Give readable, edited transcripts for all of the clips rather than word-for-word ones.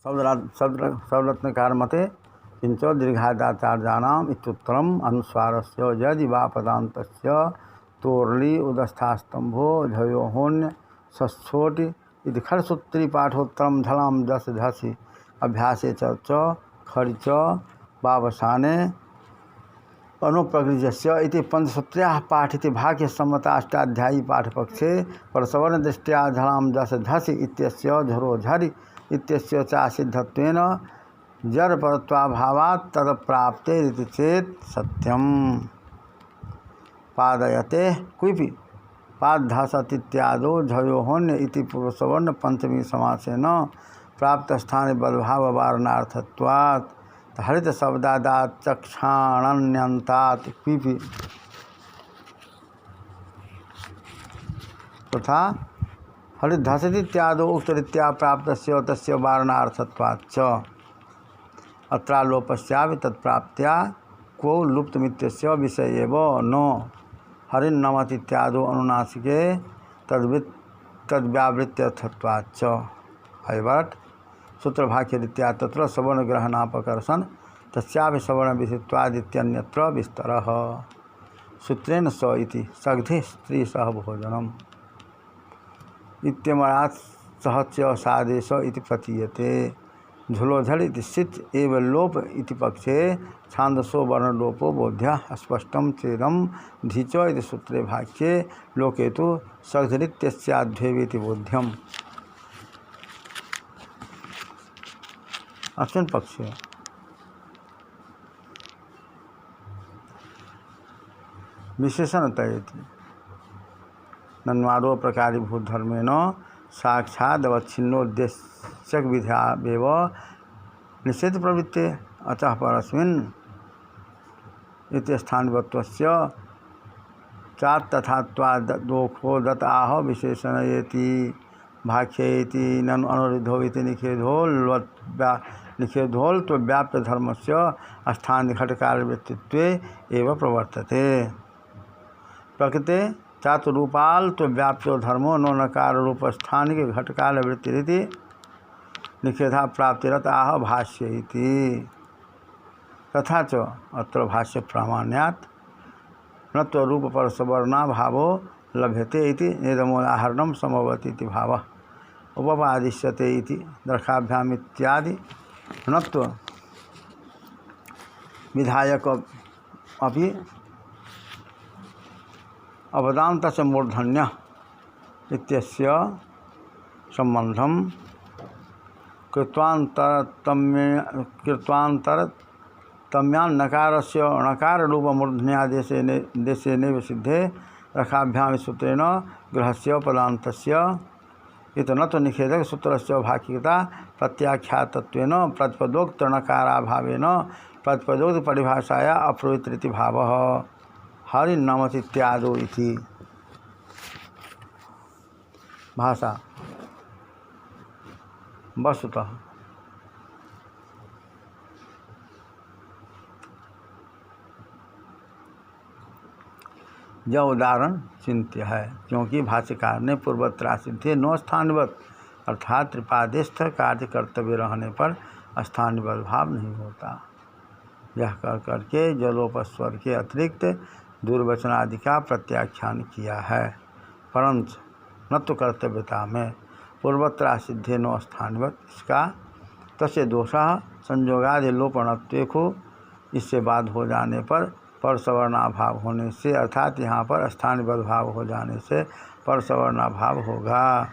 शब्दरत्नकार मते किंच दीर्घादाचार्याणाम इत्युत्तरम अनुस्वारस्य यदि वा पदान्तस्य तोर्ली उदस्थास्तंभो झयोहोन्य सच्छोटि इति खरसूत्री पाठोत्तरम धलाम दस धसी अभ्यासे च खर्च वावसाने अनुप्रकृजस्य इति पंचसूत्र्याः पाठिति भाग्य सम्मताष्टाध्यायी पाठपक्षे परसवर्ण दृष्ट्या झलाम दस धसी इत्यस्य झरो झरि इत्यस्य च सिद्धत्वेन जड़ परत्वाभावात् तदप्राप्ते इति चेत् सत्यम पादयते क्विपि पादधसतीत्यादो झयोहोन्य इति पूर्वसवर्ण पंचमी समासेन प्राप्त स्थाने बलभाव वारणार्थत्वात् हरित शब्दादात् चक्षाणन्यन्तात् क्विपि तथा हरित धसतीत्यादो उक्तरीत्या प्राप्तस्य तस्य वारणार्थत्वात् च अत्रालोपस्यापि तत्प्राप्त्या क्वौ लुप्तमित्यस्य विषय एव नो हरिन्नमतीत्यादो अनुनासिके तद्व्यावृत्त्यर्थत्वाच्च हैवट सूत्रभाष्यरीत्या तत्र सवर्णग्रहणापकर्षण तस्यापि सवर्णविषयत्वादित्यन्यत्र विस्तरः सूत्रेण स इति सग्धे स्त्रीसहभोजनम् इत्यमरात् सहस्य सादेश इति प्रतीयते झुलोझल इति सिच एव लोप इति पक्षे छांदसो वर्णलोपो बोध्यः स्पष्टं चेदं धीच इति सूत्रे भाष्ये लोके तु सग्धरित्यस्याध्वेवेति बोध्यम्। अस्मिन् पक्षे विशेषणतयति नन्वादो प्रकारीभूतधर्मेण साक्षादवच्छिन्नोद्देश्यक विधावेव निषेध प्रवृत्ते अतः परस्मिन् इति स्थानवत्वस्य चात् तथात्वादोखो दत आह विशेषणयेति भाष्येति ननु अनुरुद्धो इति निषेधोल तो व्याप्त धर्मस्य स्थान घटकारवृत्तित्वे एव प्रवर्तते प्रकृते चातुरूपाल तो व्याप्यो धर्मो नो नकार रूप स्थानिक घटकाल वृत्तिरिति निषेधा प्राप्तिरत आह भाष्य इति तथा च अत्र भाष्य प्रामाण्यात् न तो रूप पर सवर्णा भावो लभ्यते इति नेदमोदाहरणं समवति इति भावः उपपादिश्यते इति दर्शाभ्याम इत्यादि न तो विधायक अपि अवदान्तस्य मूर्धन्य इत्यस्य संबंधं कृत्वान्तरतम्यान् नकारस्य नकाररूपमूर्धन्यादेशेनैव सिद्धे रखाभ्याम सूत्रेण ग्रहस्य पदान्तस्य इत न तो निषेधक सूत्रस्य भाष्यता प्रत्याख्यातत्वेन प्रतिपदोक्त नकाराभावेन प्रतिपदोक्त परिभाषाया अप्रोहितरिति भावः हरिन्नमतीत्यादो इति भाषा वस्तुतः यह उदाहरण चिंत्य है क्योंकि भाष्यकार ने पूर्वत्र सिद्धे नो स्थानवत अर्थात त्रिपादेस्थ कार्य कर्तव्य रहने पर स्थानवत भाव नहीं होता। यह कर करके जलोपस्वर के अतिरिक्त दुर्वचनादि का प्रत्याख्यान किया है, परंतु न तो कर्तव्यता में पूर्वत्र सिद्धे नो स्थानवत इसका तस्य दोषः संयोगादि लोपणत्वेको इससे बाद हो जाने पर परसवर्णाभाव होने से अर्थात यहाँ पर स्थानबद्ध भाव हो जाने से परसवर्णाभाव होगा।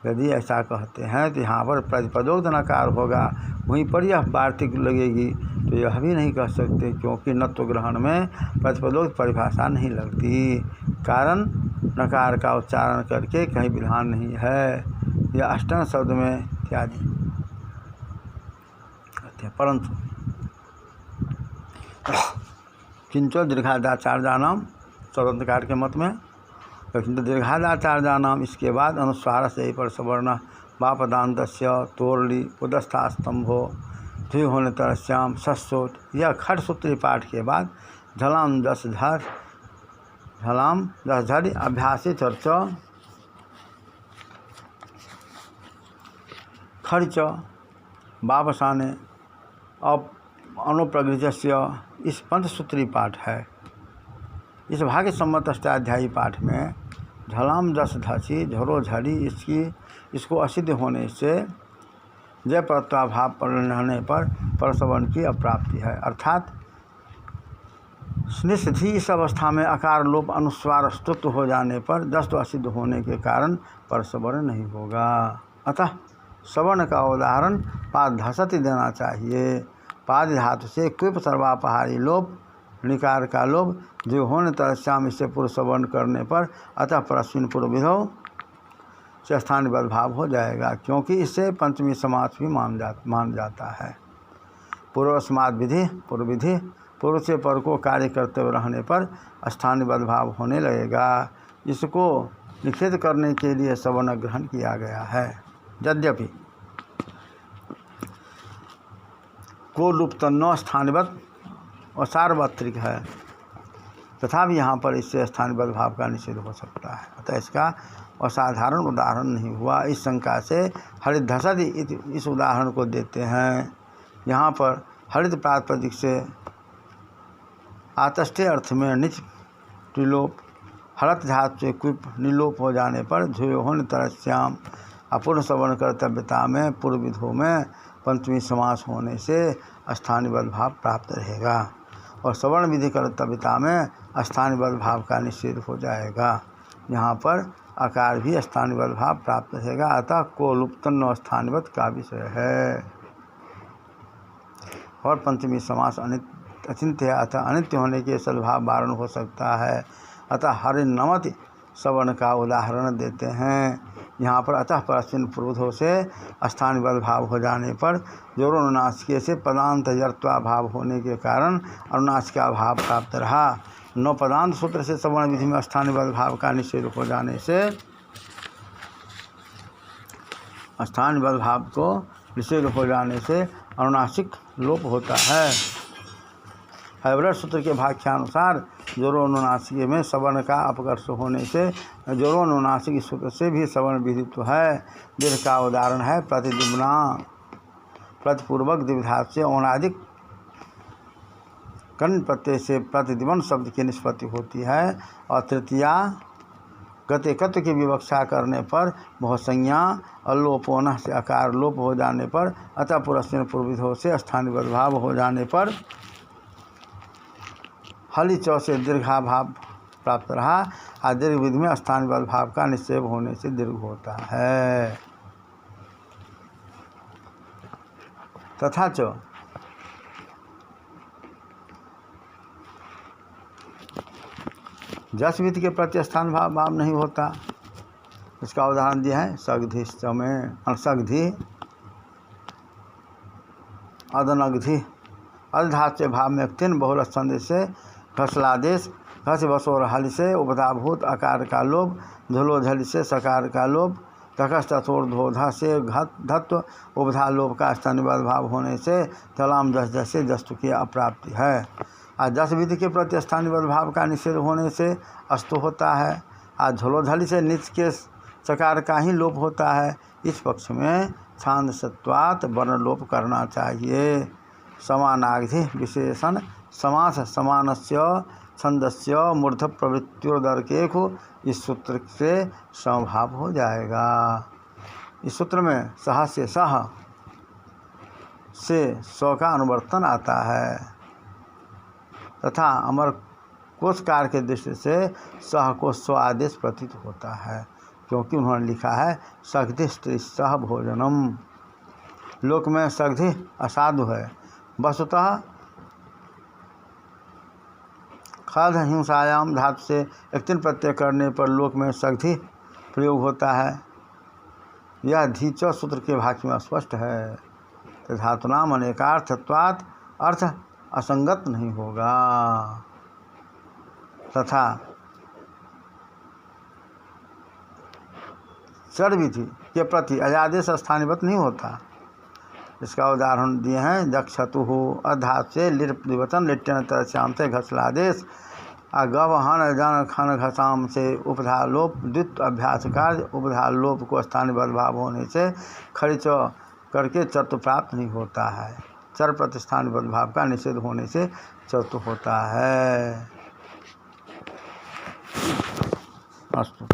यदि ऐसा कहते हैं तो यहाँ पर प्रतिपदोक्त नकार होगा, वहीं पर यह वार्तिक लगेगी तो यह भी नहीं कह सकते क्योंकि नत्व ग्रहण में प्रतिपदोक्त परिभाषा नहीं लगती। कारण नकार का उच्चारण करके कहीं विधान नहीं है, यह अष्टम शब्द में इत्यादि कहते हैं। परंतु किंच दीर्घादाचार्याणाम स्वतंत्रकार के मत में किंतु दीर्घादाचार्याणाम इसके बाद अनुस्वार से ही पर सवर्ण वापदान्तस्य तोरली उदस्थास्तंभो द्वि होने तरस्याम सस्सोट यह खट सूत्री पाठ के बाद झलाम दस झर अभ्यासी चर्च खर्च वापसाने अब अनुप्रगृहस्य इस पंचसूत्री पाठ है। इस भाग्य सम्मत अष्टाध्यायी पाठ में झलाम जस धसी झरो झरी इसको असिद्ध होने से जय प्रत्याभाव पर रहने पर परसवन की अप्राप्ति है। अर्थात निषिद्धि इस अवस्था में आकार लोप अनुस्वार स्तुत्व हो जाने पर जस्त असिद्ध होने के कारण परसवर्ण नहीं होगा। अतः सवर्ण का उदाहरण पाद धसति देना चाहिए। पाद धातु से क्विप सर्वापहारी लोप निकार का लोप जो होने तरस्याम इससे पूर्व सवर्ण करने पर अतः परस्मिन पूर्व विधौ से स्थानीय भाव हो जाएगा, क्योंकि इससे पंचमी समास भी मान जाता है। पूर्वस्माद विधि पूर्व विधि पूर्व से पर को कार्य करते हुए रहने पर स्थानीय भाव होने लगेगा। इसको निषेध करने के लिए सवर्ण ग्रहण किया गया है। यद्यपि को लुप्त न स्थानीवत और सार्वत्रिक है, तथापि यहाँ पर इससे स्थानीय भाव का निषेध हो सकता है। अतः इसका असाधारण उदाहरण नहीं हुआ। इस शंका से हरित धसति इस उदाहरण को देते हैं। यहाँ पर हरित प्रातिपदिक से आतष्टे अर्थ में निच त्रिलोप हरत धातु से क्विप निलोप हो जाने पर झुयोहन तरस्याम अपूर्ण सवर्ण कर्तव्यता में पूर्व विधो में पंचमी समास होने से स्थानीय भाव प्राप्त रहेगा और सवर्ण विधि कर्तव्यता में स्थानीय भाव का निषेध हो जाएगा। यहाँ पर आकार भी स्थानीय भाव प्राप्त रहेगा। अतः को लुप्तन स्थानीवत का विषय है और पंचमी समास अचिंत्य है। अतः अनित्य होने के सद्भाव वारण हो सकता है। अतः हरिनमति सवर्ण का उदाहरण देते हैं। यहाँ पर अतः परस्मिन पूर्वधो से स्थानीय भाव हो जाने पर जोरो अनुनासिके से पदांत जर्त्वा भाव होने के कारण अनुनासिका भाव प्राप्त रहा। नौ पदांत सूत्र से सवर्ण विधि में स्थानीय भाव का निषेध हो जाने से स्थानीय भाव को निषेध हो जाने से अनुनासिक लोप होता है। हैबरट सूत्र के भाष्यानुसार जोरो अनुनासिक में सवर्ण का अपकर्ष होने से जोरो अनुनासिक सूत्र से भी सवर्ण विधित्व है। दीर्घ का उदाहरण है प्रतिदिब्ना प्रतिपूर्वक द्विधात से औनादिक कर्ण प्रत्यय से प्रतिदिवन शब्द की निष्पत्ति होती है और तृतीया गतिकत्व की विवक्षा करने पर बहुसंज्ञा अल्लोपोन से आकार लोप हो जाने पर अतः पुरस्मिन पूर्वविधो से स्थानीय भाव हो जाने पर हली चौ से दीर्घाभाव प्राप्त रहा और दीर्घ विधि में स्थानीय भाव का निषेध होने से दीर्घ होता है। तथा च जस विधि के प्रति स्थान भाव नहीं होता। इसका उदाहरण दिया है सगधि में सगधि अदनगधि अधात से भाव में तीन बहुल संधि से घसलादेश घस बसोर हल से उपधाभूत आकार का लोभ झुलो झल से सकार का लोभ तकस तथोर धोधा से धत्व उपधा लोभ का स्थानीय भाव होने से तलाम जस जस से जस्तु की अप्राप्ति है। आज जस विधि के प्रति स्थानीय भाव का निषेध होने से अस्तु होता है। आज झोलोझली से निच के सकार का ही लोप होता है। इस पक्ष में छांदसत्वात् वर्ण लोप करना चाहिए। समानाग्धि विशेषण समास समानस्य छंदस्य मूर्ध प्रवृत्त्योदर्केखु इस सूत्र से समभाव हो जाएगा। इस सूत्र में सह से सह से स्व का अनुवर्तन आता है तथा अमर कोशकार के दृष्टि से सह को स्व आदेश प्रतीत होता है, क्योंकि उन्होंने लिखा है सगधि स्त्री सह भोजनम। लोक में सगधि असाधु है। वस्तुतः खाद हिंसायाम धातु से एक तीन प्रत्यय करने पर लोक में सगधि प्रयोग होता है। यह धीच सूत्र के भाष्य में स्पष्ट है। तो धातुनाम अनेकार्थत्वात् अर्थ असंगत नहीं होगा तथा चर विधि के प्रति अजादेश स्थानीवत नहीं होता। इसका उदाहरण दिए हैं दक्षतु अधात से लिवचन लिट्टन तरश्याम से घसलादेश गवहन जन खन घसाम से उपधालोप द्वित अभ्यास कार्य उपधालोप को स्थानीय भाव होने से खरिच करके चर्त प्राप्त नहीं होता है। चर प्रतिष्ठान भाव का निषेध होने से चर्त होता है। अस्तु।